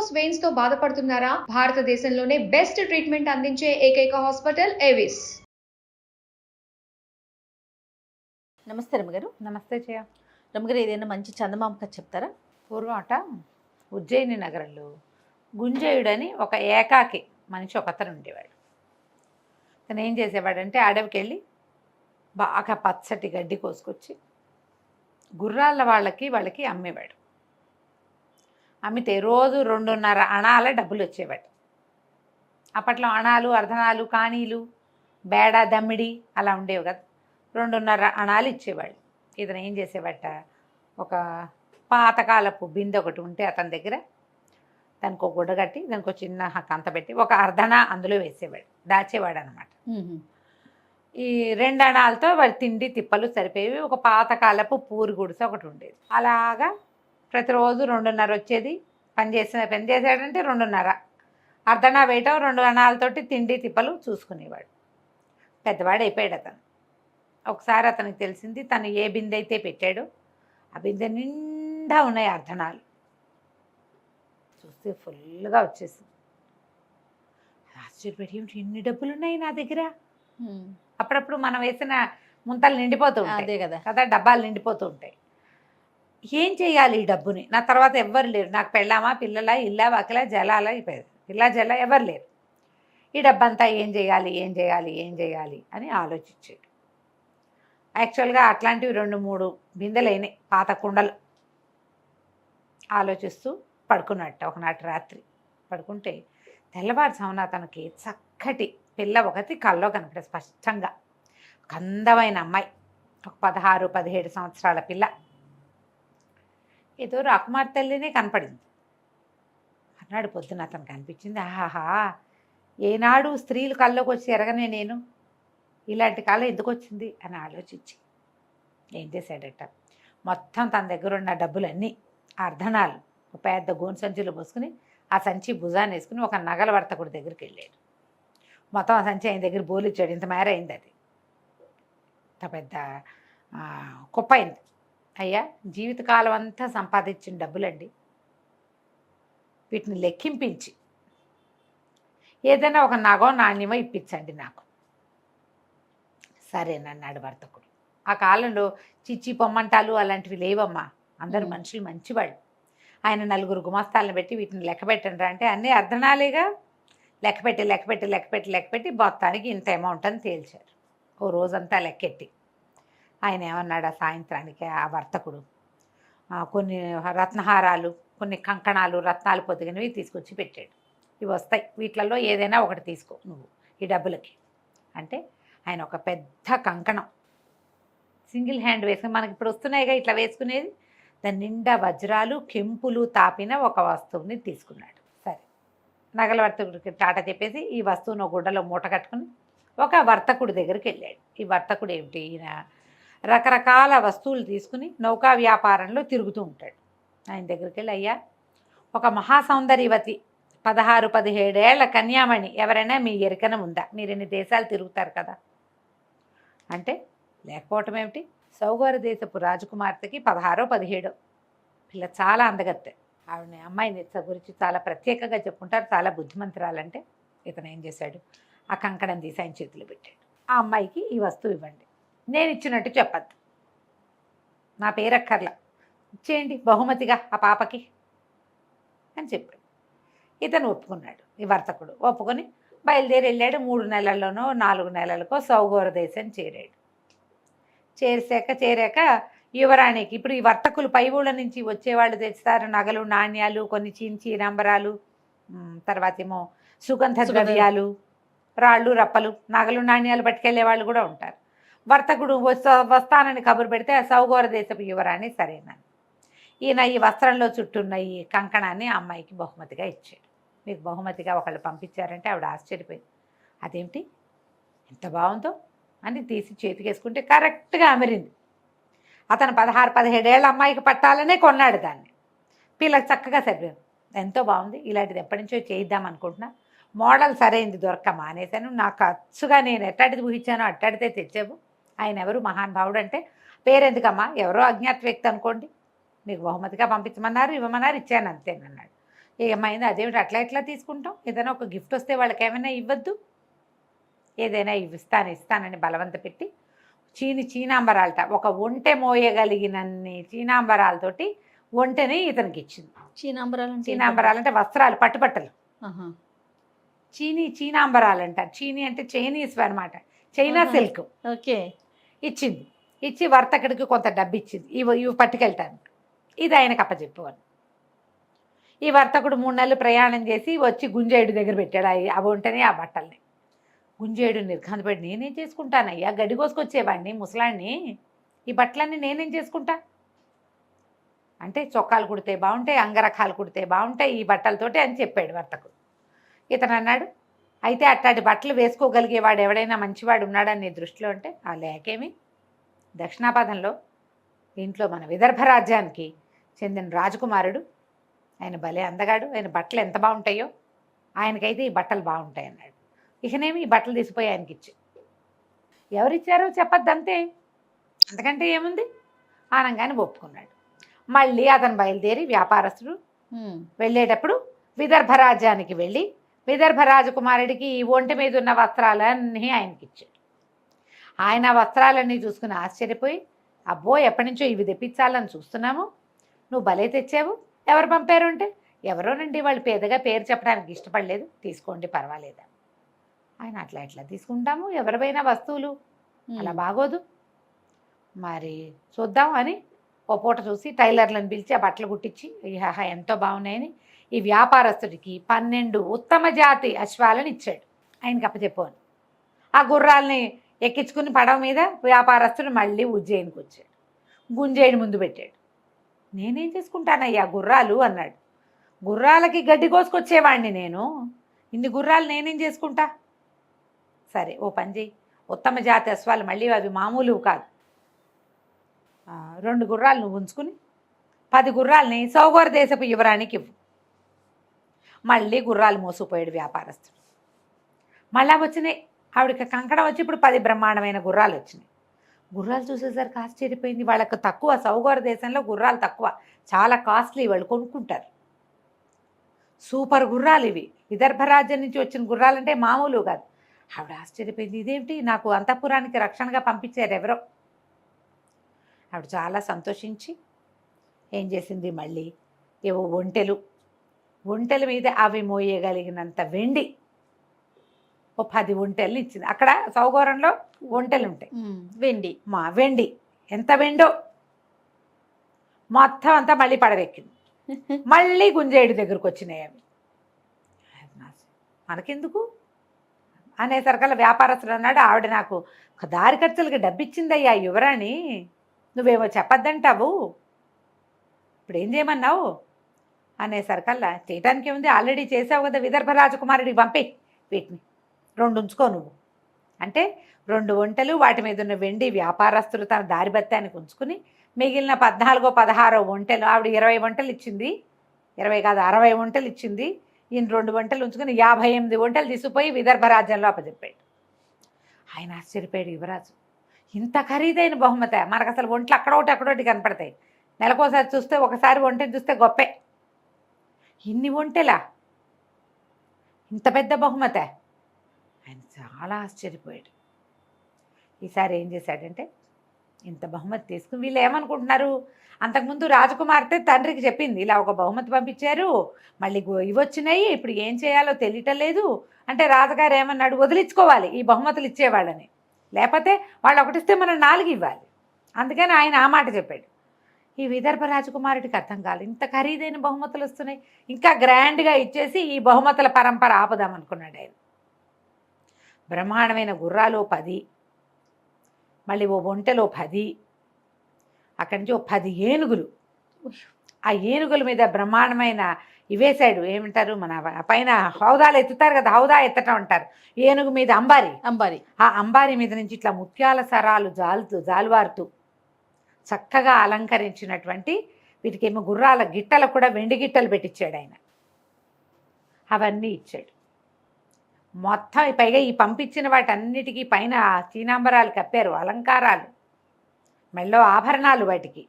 Varicose veins తో బాధపడుతున్నారా? భారతదేశంలోనే బెస్ట్ ట్రీట్మెంట్ అందించే ఏకైక హాస్పిటల్ ఏవిస్. నమస్తే రమ్మగారు. నమస్తే జయ. రమ్మగారు, ఏదైనా మంచి చందమామ కథ చెప్తారా? పూర్వం అట ఉజ్జయిని నగరంలో గుంజయుడని ఒక ఏకాకి మనిషి ఒకతను ఉండేవాడు. తను ఏం చేసేవాడంటే అడవికి వెళ్ళి బాగా పచ్చటి గడ్డి కోసుకొచ్చి గుర్రాల వాళ్ళకి అమ్మేవాడు. అమ్మితే రోజు 2.5 అణాల డబ్బులు వచ్చేవాడు. అప్పట్లో అణాలు, అర్ధనాలు, కాణీలు, బేడ, దమ్మిడి అలా ఉండేవి కదా. 2.5 అణాలు ఇచ్చేవాళ్ళు. ఇతను ఏం చేసేవాట, ఒక పాతకాలపు బిందె ఒకటి ఉంటే అతని దగ్గర దానికి ఒక గుడ్డ కట్టి దానికి ఒక చిన్న కంత పెట్టి ఒక అర్ధన అందులో వేసేవాడు, దాచేవాడు అనమాట. ఈ 2 అణాలతో వాడి తిండి తిప్పలు సరిపోయేవి. ఒక పాతకాలపు పూరి గుడిసె ఒకటి ఉండేది. అలాగా ప్రతిరోజు 2.5 వచ్చేది. పని చేసాడంటే 2.5 అర్ధన వేయటం, 2 అణాలతోటి తిండి తిప్పలు చూసుకునేవాడు. పెద్దవాడు అయిపోయాడు అతను. ఒకసారి అతనికి తెలిసింది, తను ఏ బిందె అయితే పెట్టాడో ఆ బిందె నిండా ఉన్నాయి అర్ధనాలు. చూస్తే ఫుల్గా వచ్చేసింది. ఆశ్చర్యపడి, ఏమిటి ఇన్ని డబ్బులు ఉన్నాయి నా దగ్గర? అప్పుడప్పుడు మనం వేసిన ముంతలు నిండిపోతూ ఉంటాయి అదే కదా కదా, డబ్బాలు నిండిపోతూ ఉంటాయి. ఏం చేయాలి ఈ డబ్బుని? నా తర్వాత ఎవ్వరు లేరు, నాకు పెళ్ళామా, పిల్లల, ఇల్లా, వాకిలా, జలాల, పిల్ల జల ఎవరు లేరు. ఈ డబ్బంతా ఏం చేయాలి అని ఆలోచించాడు. యాక్చువల్గా అట్లాంటివి 2-3 బిందెలైనాయి, పాత కుండలు. ఆలోచిస్తూ పడుకున్నట్ట ఒకనాటి రాత్రి. పడుకుంటే తెల్లవారుజామున తనకి చక్కటి పిల్ల ఒకటి కల్లో కనపడే స్పష్టంగా. ఒక అందమైన అమ్మాయి, ఒక 16-17 సంవత్సరాల పిల్ల. ఏదో రాకుమార్ తల్లినే కనపడింది. అన్నాడు పొద్దున అతనికి అనిపించింది, ఆహా, ఏనాడు స్త్రీలు కల్లోకి వచ్చి ఎరగనే నేను, ఇలాంటి కాలం ఎందుకు వచ్చింది అని ఆలోచించి ఏం చేశాడట, మొత్తం తన దగ్గర ఉన్న డబ్బులన్నీ అర్ధనాలు ఒక పెద్ద గోను సంచిలో పోసుకుని ఆ సంచి భుజాన్ని వేసుకుని ఒక నగల వర్తకుడి దగ్గరికి వెళ్ళాడు. మొత్తం ఆ సంచి ఆయన దగ్గర బోలిచ్చాడు. ఇంత మేర అయింది అది, ఇంత పెద్ద కుప్ప అయింది. అయ్యా, జీవితకాలం అంతా సంపాదించిన డబ్బులండి, వీటిని లెక్కింపించి ఏదైనా ఒక నగో నాణ్యమో ఇప్పించండి నాకు. సరేనన్నాడు వర్తకుడు. ఆ కాలంలో చిచ్చి పొమ్మంటాలు అలాంటివి లేవమ్మా, అందరు మనుషులు మంచివాళ్ళు. ఆయన 4 గుమస్తాలను పెట్టి వీటిని లెక్క పెట్టండి అంటే అన్నీ అర్ధనాలేగా, లెక్కపెట్టి మొత్తానికి ఇంత అమౌంట్ అని తేల్చారు. ఓ రోజంతా లెక్కెట్టి ఆయన ఏమన్నాడు, ఆ సాయంత్రానికి ఆ వర్తకుడు కొన్ని రత్నహారాలు, కొన్ని కంకణాలు, రత్నాలు పొదిగినవి తీసుకొచ్చి పెట్టాడు. ఇవి వస్తాయి, వీటిలలో ఏదైనా ఒకటి తీసుకో నువ్వు ఈ డబ్బులకి అంటే. ఆయన ఒక పెద్ద కంకణం సింగిల్ హ్యాండ్ వేసుకుని, మనకి ఇప్పుడు వస్తున్నాయిగా ఇట్లా వేసుకునేది, దాని నిండా వజ్రాలు, కెంపులు తాపిన ఒక వస్తువుని తీసుకున్నాడు. సరే, నగల వర్తకుడికి టాటా చెప్పేసి ఈ వస్తువును గుడ్డలో మూట కట్టుకుని ఒక వర్తకుడి దగ్గరికి వెళ్ళాడు. ఈ వర్తకుడు ఏమిటి, ఈయన రకరకాల వస్తువులు తీసుకుని నౌకా వ్యాపారంలో తిరుగుతూ ఉంటాడు. ఆయన దగ్గరికి వెళ్ళి, అయ్యా, ఒక మహాసౌందర్యవతి 16-17 ఏళ్ల కన్యామణి ఎవరైనా మీ ఎరికన ఉందా? మీరు ఇన్ని దేశాలు తిరుగుతారు కదా అంటే, లేకపోవటం ఏమిటి, సౌగర దేశపు రాజకుమార్తెకి 16-17 పిల్ల, చాలా అందగత్తె. ఆవిడని అమ్మాయిని గురించి చాలా ప్రత్యేకంగా చెప్పుకుంటారు, చాలా బుద్ధిమంతురాలంటే. ఇతను ఏం చేశాడు, ఆ కంకణం తీసి ఆయన చేతిలో పెట్టాడు. ఆ అమ్మాయికి ఈ వస్తువు ఇవ్వండి, నేను ఇచ్చినట్టు చెప్పద్దు, నా పేరక్కర్లా, ఇచ్చేయండి బహుమతిగా ఆ పాపకి అని చెప్పాడు. ఇతను ఒప్పుకున్నాడు. ఈ వర్తకుడు ఒప్పుకొని బయలుదేరి వెళ్ళాడు. 3 నెలల్లోనో 4 నెలలకో సౌగోర దేశం చేరాడు. చేరాక యువరాణికి, ఇప్పుడు ఈ వర్తకులు పై ఊళ్ళ నుంచి వచ్చేవాళ్ళు తెస్తారు నగలు, నాణ్యాలు, కొన్ని చీనంబరాలు, తర్వాత ఏమో సుగంధ ద్రవ్యాలు, రాళ్ళు, రప్పలు, నగలు, నాణ్యాలు పట్టుకెళ్లే వాళ్ళు కూడా ఉంటారు. వర్తకుడు వస్తానని కబురు పెడితే ఆ సౌగోర దేశపు యువరాణి సరేనని ఈయన ఈ వస్త్రంలో చుట్టున్న ఈ కంకణాన్ని ఆ అమ్మాయికి బహుమతిగా ఇచ్చాడు. మీకు బహుమతిగా ఒకళ్ళు పంపించారంటే ఆవిడ ఆశ్చర్యపోయింది. అదేమిటి, ఎంత బాగుందో అని తీసి చేతికేసుకుంటే కరెక్ట్గా అమరింది. అతను 16-17 ఏళ్ళ అమ్మాయికి పట్టాలనే కొన్నాడు దాన్ని. పిల్లకి చక్కగా సరిపోయింది, ఎంతో బాగుంది, ఇలాంటిది ఎప్పటి నుంచో చేయిద్దాం అనుకుంటున్నా, మోడల్ సరైంది దొరక్క మానేశాను, నాకు అచ్చుగా నేను ఎట్టాడిది ఊహించానో అట్టాడితే తెచ్చావు. ఆయన ఎవరు, మహానుభావుడు అంటే, పేరెందుకమ్మా, ఎవరో అజ్ఞాత వ్యక్తి అనుకోండి, మీకు బహుమతిగా పంపించమన్నారు, ఇవ్వమన్నారు, ఇచ్చాను అంతేనన్నాడు. ఏమైంది అదేమిటి అట్లా ఎట్లా తీసుకుంటాం, ఏదైనా ఒక గిఫ్ట్ వస్తే వాళ్ళకి ఏమైనా ఇవ్వద్దు, ఏదైనా ఇస్తానని బలవంత పెట్టి చీనాంబరాలట ఒక ఒంటె మోయగలిగినన్ని చీనాంబరాలతోటి ఒంటెని ఇతనికి ఇచ్చింది. చీనాంబరాలంటే వస్త్రాలు, పట్టుబట్టలు. చీనాంబరాలు అంటారు. చీనీ అంటే చైనీస్ అనమాట, చైనా సిల్క్. ఓకే. ఇచ్చింది. ఇచ్చి వర్తకుడికి కొంత డబ్బు ఇచ్చింది, ఇవి పట్టుకెళ్తాను, ఇది ఆయనకు అప్పచెప్పేవాడు. ఈ వర్తకుడు 3 నెలలు ప్రయాణం చేసి వచ్చి గుంజేయుడి దగ్గర పెట్టాడు అవి ఉంటేనే ఆ బట్టల్ని. గుంజేయుడు నిర్ఘాంతపడి, నేనేం చేసుకుంటానయ్యా, గడ్డి కోసుకొచ్చేవాడిని ముసలాన్ని, ఈ బట్టలన్నీ నేనేం చేసుకుంటా అంటే చొక్కాలు కుడితే బాగుంటాయి, అంగరఖాలు కుడితే బాగుంటాయి ఈ బట్టలతోటి అని చెప్పాడు వర్తకుడు. ఇతను అన్నాడు, అయితే అట్లాంటి బట్టలు వేసుకోగలిగేవాడు ఎవడైనా మంచివాడు ఉన్నాడని నీ దృష్టిలో అంటే, ఆ లేకేమి, దక్షిణాపథంలో ఇంట్లో మన విదర్భ రాజ్యానికి చెందిన రాజకుమారుడు, ఆయన భలే అందగాడు, ఆయన బట్టలు ఎంత బాగుంటాయో, ఆయనకైతే ఈ బట్టలు బాగుంటాయి అన్నాడు. ఇకనేమి ఈ బట్టలు తీసిపోయి ఆయనకి ఇచ్చి, ఎవరిచ్చారో చెప్పద్దంతే, అంతకంటే ఏముంది ఆనంగానే ఒప్పుకున్నాడు. మళ్ళీ అతను బయలుదేరి వ్యాపారస్తుడు వెళ్ళేటప్పుడు విదర్భ రాజ్యానికి వెళ్ళి విదర్భ రాజకుమారుడికి ఈ ఒంటి మీద ఉన్న వస్త్రాలన్నీ ఆయనకి ఇచ్చాడు. ఆయన వస్త్రాలన్నీ చూసుకుని ఆశ్చర్యపోయి, అబ్బో ఎప్పటి నుంచో ఇవి తెప్పించాలని చూస్తున్నాము, నువ్వు భలే తెచ్చావు, ఎవరు పంపారు అంటే, ఎవరోనండి, వాళ్ళు పేదగా పేరు చెప్పడానికి ఇష్టపడలేదు, తీసుకోండి పర్వాలేదా. ఆయన అట్లా ఎట్లా తీసుకుంటాము, ఎవరివైనా వస్తువులు అలా బాగోదు, మరి చూద్దాం అని ఓ పూట చూసి టైలర్లను పిలిచి ఆ బట్టలు కుట్టించి ఎంతో బాగున్నాయని ఈ వ్యాపారస్తుడికి 12 ఉత్తమ జాతి అశ్వాలను ఇచ్చాడు, ఆయనకి అప్పచెప్పాను. ఆ గుర్రాలని ఎక్కించుకుని పడవ మీద వ్యాపారస్తుడు మళ్ళీ ఉజ్జయినికి వచ్చాడు. గుంజేయుడి ముందు పెట్టాడు. నేనేం చేసుకుంటానయ్యా గుర్రాలు అన్నాడు. గుర్రాలకి గడ్డి కోసుకొచ్చేవాడిని నేను, ఇన్ని గుర్రాలు నేనేం చేసుకుంటా. సరే ఓ పని చేయి, ఉత్తమ జాతి అశ్వాలు మళ్ళీ అవి మామూలు కాదు, 2 గుర్రాలు నువ్వు ఉంచుకుని 10 గుర్రాలని సౌగోర దేశపు యువరానికి ఇవ్వు. మళ్ళీ గుర్రాలు మోసుకుపోయాడు వ్యాపారస్తుడు. మళ్ళా వచ్చినాయి, ఆవిడకి కంకణం వచ్చి ఇప్పుడు 10 బ్రహ్మాండమైన గుర్రాలు వచ్చినాయి. గుర్రాలు చూసేసరికి ఆశ్చర్యపోయింది, వాళ్ళకు తక్కువ, సౌగోర దేశంలో గుర్రాలు తక్కువ, చాలా కాస్ట్లీ, వాళ్ళు కొనుక్కుంటారు. సూపర్ గుర్రాలు ఇవి, విదర్భ రాజ్యం నుంచి వచ్చిన గుర్రాలంటే మామూలు కాదు. ఆవిడ ఆశ్చర్యపోయింది, ఇదేమిటి నాకు అంతఃపురానికి రక్షణగా పంపించారు ఎవరో. ఆవిడ చాలా సంతోషించి ఏం చేసింది, మళ్ళీ ఏవో ఒంటెల మీద అవి మోయగలిగినంత వెండి ఓ 10 ఒంటెల్ని ఇచ్చింది. అక్కడ సౌగోరంలో ఒంటెలు ఉంటాయి, వెండి ఎంత వెండో మొత్తం అంతా మళ్ళీ పడవెక్కింది. మళ్ళీ గుంజేయుడి దగ్గరకు వచ్చినాయి అవి. మనకెందుకు అనేసరికల్లా వ్యాపారస్తుడు అన్నాడు, ఆవిడ నాకు దారి ఖర్చులకి డబ్బిచ్చిందయ్యా యువరాణి, నువ్వేమో చెప్పద్దంటావు, ఇప్పుడు ఏం చేయమన్నావు అనేసరికల్లా, చేయటానికి ఏముంది, ఆల్రెడీ చేసావు కదా, విదర్భ రాజకుమారుడికి పంపే, వీటిని 2 ఉంచుకో నువ్వు అంటే 2 ఒంటెలు, వాటి మీద ఉన్న వెండి వ్యాపారస్తులు తన దారి బత్తానికి ఉంచుకుని మిగిలిన 14 16 ఒంటెలు, ఆవిడ 20 ఒంటెలు ఇచ్చింది, 20 కాదు 60 ఒంటెలు ఇచ్చింది, ఈయన 2 ఒంటెలు ఉంచుకుని 58 ఒంటెలు తీసుకుపోయి విదర్భ రాజ్యంలో అప్పచెప్పాడు. ఆయన ఆశ్చర్యపోయాడు, యువరాజు ఇంత ఖరీదైన బహుమతి, మనకు అసలు ఒంట్లు అక్కడొకటి కనపడతాయి, నెలకోసారి చూస్తే ఒకసారి ఒంటెని చూస్తే గొప్పే, ఇన్ని ఒంటెలా, ఇంత పెద్ద బహుమతి, ఆయన చాలా ఆశ్చర్యపోయాడు. ఈసారి ఏం చేశాడంటే, ఇంత బహుమతి తీసుకుని వీళ్ళు ఏమనుకుంటున్నారు, అంతకుముందు రాజకుమార్తె తండ్రికి చెప్పింది, ఇలా ఒక బహుమతి పంపించారు, మళ్ళీ ఇవి వచ్చినాయి, ఇప్పుడు ఏం చేయాలో తెలియటం లేదు అంటే, రాజుగారు ఏమన్నాడు, వదిలించుకోవాలి ఈ బహుమతులు ఇచ్చేవాళ్ళని, లేకపోతే వాళ్ళు ఒకటిస్తే మనం 4 ఇవ్వాలి, అందుకని ఆయన ఆ మాట చెప్పాడు. ఈ విదర్భ రాజకుమారుడికి అర్థం కాలేదు, ఇంత ఖరీదైన బహుమతులు వస్తున్నాయి, ఇంకా గ్రాండ్గా ఇచ్చేసి ఈ బహుమతుల పరంపర ఆపుదామనుకున్నాడు ఆయన. బ్రహ్మాండమైన గుర్రాలు 10, మళ్ళీ ఓ ఒంటెలో 10, అక్కడి నుంచి ఓ 10 ఏనుగులు, ఆ ఏనుగుల మీద బ్రహ్మాండమైన ఇవేశాడు, ఏమంటారు మన పైన హౌదాలు ఎత్తుతారు కదా, హౌదా ఎత్తటం అంటారు, ఏనుగు మీద అంబారి, ఆ అంబారి మీద నుంచి ఇట్లా ముత్యాల సరాలు జాలువారుతూ చక్కగా అలంకరించినటువంటి వీటికేమో గుర్రాల గిట్టలకు కూడా వెండి గిట్టలు పెట్టించాడు ఆయన, అవన్నీ ఇచ్చాడు. మొత్తం పైగా ఈ పంపించిన వాటన్నిటికీ పైన చీనాంబరాలు కప్పారు, అలంకారాలు, మెళ్ళో ఆభరణాలు, వాటికి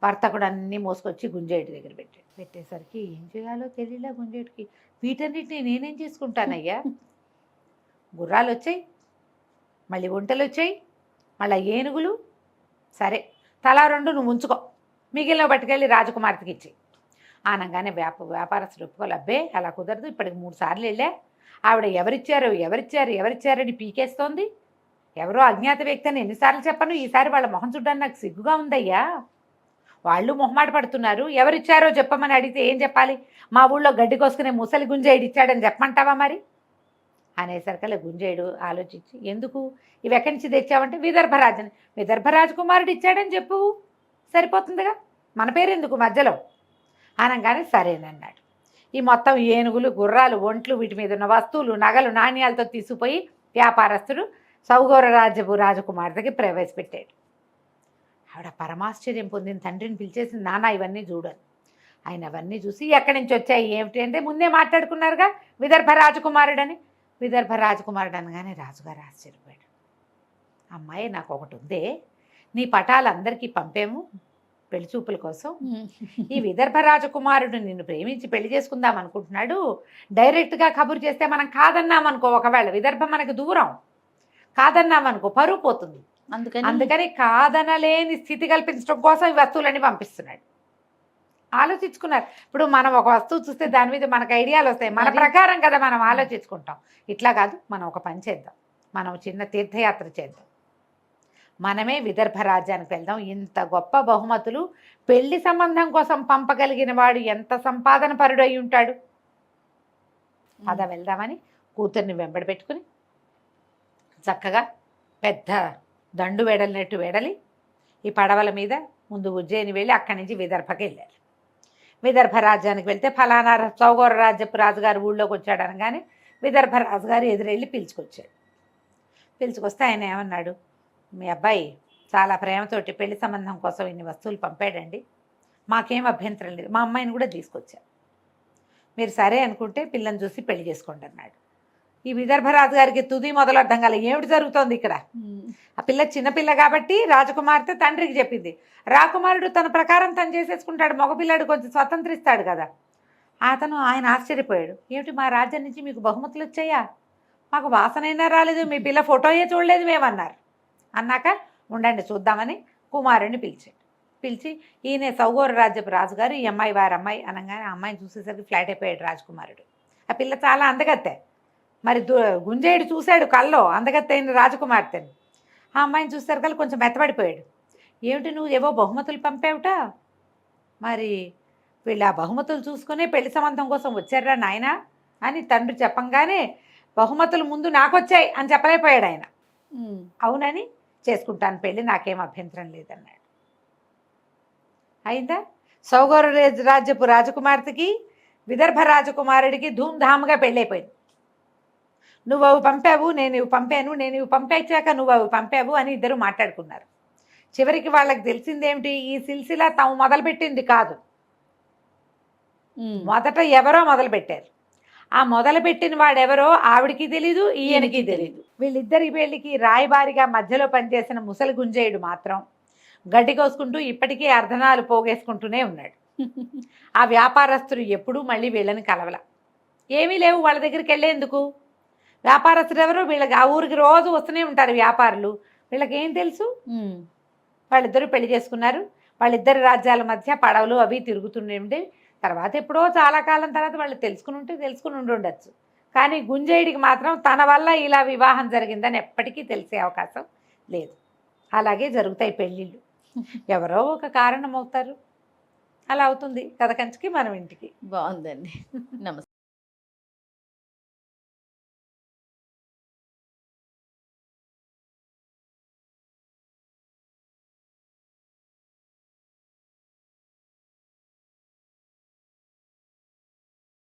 వర్తకుడు అన్నీ మోసుకొచ్చి గుంజేటి దగ్గర పెట్టేసరికి ఏం చేయాలో తెలియలే గుంజేటికి. వీటన్నిటిని నేనేం చేసుకుంటానయ్యా, గుర్రాలు వచ్చాయి, మళ్ళీ ఒంటెలు వచ్చాయి, మళ్ళీ ఏనుగులు, సరే తలా 2 నువ్వు ఉంచుకో, మిగిలిన పట్టుకెళ్ళి రాజకుమార్తెకి ఇచ్చి అనగానే వ్యాపారస్తుడు ఒప్పుకోవాలి. అబ్బే అలా కుదరదు, ఇప్పటికి 3 సార్లు వెళ్ళా, ఆవిడ ఎవరిచ్చారని పీకేస్తోంది, ఎవరో అజ్ఞాత వ్యక్తి అని ఎన్నిసార్లు చెప్పను, ఈసారి వాళ్ళ మొహం చూడడానికి నాకు సిగ్గుగా ఉందయ్యా, వాళ్ళు మొహమాట పడుతున్నారు, ఎవరిచ్చారో చెప్పమని అడిగితే ఏం చెప్పాలి, మా ఊళ్ళో గడ్డి కోసుకునే ముసలి గుంజేయుడు ఇచ్చాడని చెప్పమంటావా మరి అనేసరికల్లా గుంజేయుడు ఆలోచించి, ఎందుకు ఇవి ఎక్కడి నుంచి తెచ్చావంటే విదర్భరాజుని, విదర్భరాజకుమారుడు ఇచ్చాడని చెప్పు, సరిపోతుందిగా, మన పేరు ఎందుకు మధ్యలో అనగానే సరేనన్నాడు. ఈ మొత్తం ఏనుగులు, గుర్రాలు, ఒంట్లు, వీటి మీద ఉన్న వస్తువులు, నగలు, నాణ్యాలతో తీసుకుపోయి వ్యాపారస్తుడు సౌగౌర రాజ్యపు రాజకుమార్తెకి ప్రవేశపెట్టాడు. ఆవిడ పరమాశ్చర్యం పొందిన తండ్రిని పిలిచేసి, నాన్న ఇవన్నీ చూడని. ఆయన అవన్నీ చూసి ఎక్కడి నుంచి వచ్చాయి ఏమిటి అంటే, ముందే మాట్లాడుకున్నారుగా విదర్భ రాజకుమారుడని. విదర్భ రాజకుమారుడు అనగానే రాజుగారు ఆశ్చర్యపోయాడు. అమ్మాయి నాకు ఒకటి ఉందే, నీ పటాలు అందరికీ పంపాము పెళ్లి చూపుల కోసం, ఈ విదర్భ రాజకుమారుడు నిన్ను ప్రేమించి పెళ్లి చేసుకుందాం అనుకుంటున్నాడు, డైరెక్ట్గా కబురు చేస్తే మనం కాదన్నామనుకో, ఒకవేళ విదర్భ మనకు దూరం, కాదన్నామనుకో పరువు పోతుంది, అందుకని కాదనలేని స్థితి కల్పించడం కోసం ఈ వస్తువులన్నీ పంపిస్తున్నాడు. ఆలోచించుకున్నారు. ఇప్పుడు మనం ఒక వస్తువు చూస్తే దాని మీద మనకు ఐడియాలు వస్తాయి, మన ప్రకారం కదా మనం ఆలోచించుకుంటాం. ఇట్లా కాదు, మనం ఒక పని చేద్దాం, మనం చిన్న తీర్థయాత్ర చేద్దాం, మనమే విదర్భ రాజ్యానికి వెళ్దాం, ఇంత గొప్ప బహుమతులు పెళ్లి సంబంధం కోసం పంపగలిగిన వాడు ఎంత సంపాదన పరుడు అయి ఉంటాడు, పద వెళ్దామని కూతుర్ని వెంబడి పెట్టుకుని చక్కగా పెద్ద దండు వెడలినట్టు వెడలి ఈ పడవల మీద ముందు ఉజ్జయిని వెళ్ళి అక్కడి నుంచి విదర్భకి వెళ్ళారు. విదర్భ రాజ్యానికి వెళ్తే ఫలానా సౌగౌర రాజ్యపు రాజుగారు ఊళ్ళోకి వచ్చాడు అనగానే విదర్భ రాజుగారు ఎదురెళ్ళి పిలుచుకొచ్చాడు. పిలుచుకొస్తే ఆయన ఏమన్నాడు, మీ అబ్బాయి చాలా ప్రేమతోటి పెళ్లి సంబంధం కోసం ఇన్ని వస్తువులు పంపాడండి, మాకేం అభ్యంతరం లేదు, మా అమ్మాయిని కూడా తీసుకొచ్చారు, మీరు సరే అనుకుంటే పిల్లని చూసి పెళ్లి చేసుకోండి అన్నాడు. ఈ విదర్భరాజు గారికి తుది మొదలు అర్థం కాలే, ఏమిటి జరుగుతోంది ఇక్కడ. ఆ పిల్ల చిన్నపిల్ల కాబట్టి రాజకుమార్తె తండ్రికి చెప్పింది, రాకుమారుడు తన ప్రకారం తను చేసేసుకుంటాడు, మగపిల్లాడు కొంచెం స్వతంత్రిస్తాడు కదా. ఆయన ఆశ్చర్యపోయాడు, ఏమిటి మా రాజ్యం నుంచి మీకు బహుమతులు వచ్చాయా, మాకు వాసనైనా రాలేదు, మీ పిల్ల ఫోటోయే చూడలేదు మేమన్నారు. అన్నాక ఉండండి చూద్దామని కుమారుడిని పిలిచి ఈయన సౌగౌర రాజ్యపు రాజుగారు, ఈ అమ్మాయి వారి అమ్మాయి అనగానే ఆ అమ్మాయిని చూసేసరికి ఫ్లాట్ అయిపోయాడు రాజకుమారుడు. ఆ పిల్ల చాలా అందగత్తె, మరి గుంజేయుడు చూశాడు కల్లో అందగత్తె అయిన రాజకుమార్తెని. ఆ అమ్మాయిని చూసేసరికి కొంచెం మెత్తబడిపోయాడు. ఏమిటి నువ్వు ఏవో బహుమతులు పంపావుట, మరి వీళ్ళు ఆ బహుమతులు చూసుకునే పెళ్లి సంబంధం కోసం వచ్చారా నాయన అని తండ్రి చెప్పంగానే, బహుమతులు ముందు నాకొచ్చాయి అని చెప్పలేకపోయాడు ఆయన. అవునని చేసుకుంటాను పెళ్ళి, నాకేం అభ్యంతరం లేదన్నాడు. అయిందా, సౌగౌర రాజ్యపు రాజకుమార్తెకి విదర్భ రాజకుమారుడికి ధూమ్ధామ్గా పెళ్ళైపోయింది. నువ్వు అవి పంపావు, నేను ఇవి పంపాను, నేను ఇవి పంపించాక నువ్వు అవి పంపావు అని ఇద్దరు మాట్లాడుకున్నారు. చివరికి వాళ్ళకి తెలిసిందేమిటి, ఈ సిల్సిలా తాము మొదలుపెట్టింది కాదు, మొదట ఎవరో మొదలుపెట్టారు. ఆ మొదలుపెట్టిన వాడెవరో ఆవిడికి తెలీదు, ఈయనకి తెలీదు. వీళ్ళిద్దరి పెళ్ళికి రాయబారిగా మధ్యలో పనిచేసిన ముసలి గుంజేయుడు మాత్రం గడ్డి కోసుకుంటూ ఇప్పటికీ అర్ధనాలు పోగేసుకుంటూనే ఉన్నాడు. ఆ వ్యాపారస్తులు ఎప్పుడూ మళ్ళీ వీళ్ళని కలవల, ఏమీ లేవు వాళ్ళ దగ్గరికి వెళ్ళేందుకు. వ్యాపారస్తులు ఎవరు, వీళ్ళకి ఆ ఊరికి రోజు వస్తూనే ఉంటారు వ్యాపారులు, వీళ్ళకి ఏం తెలుసు. వాళ్ళిద్దరూ పెళ్లి చేసుకున్నారు. వాళ్ళిద్దరి రాజ్యాల మధ్య పడవలు అవి తిరుగుతుండే. తర్వాత ఎప్పుడో చాలా కాలం తర్వాత వాళ్ళు తెలుసుకుని ఉండొచ్చు. కానీ గుంజేయుడికి మాత్రం తన వల్ల ఇలా వివాహం జరిగిందని ఎప్పటికీ తెలిసే అవకాశం లేదు. అలాగే జరుగుతాయి పెళ్ళిళ్ళు, ఎవరో ఒక కారణం అవుతారు, అలా అవుతుంది కథ కంచికి మనం ఇంటికి. బాగుందండి. నమస్తే.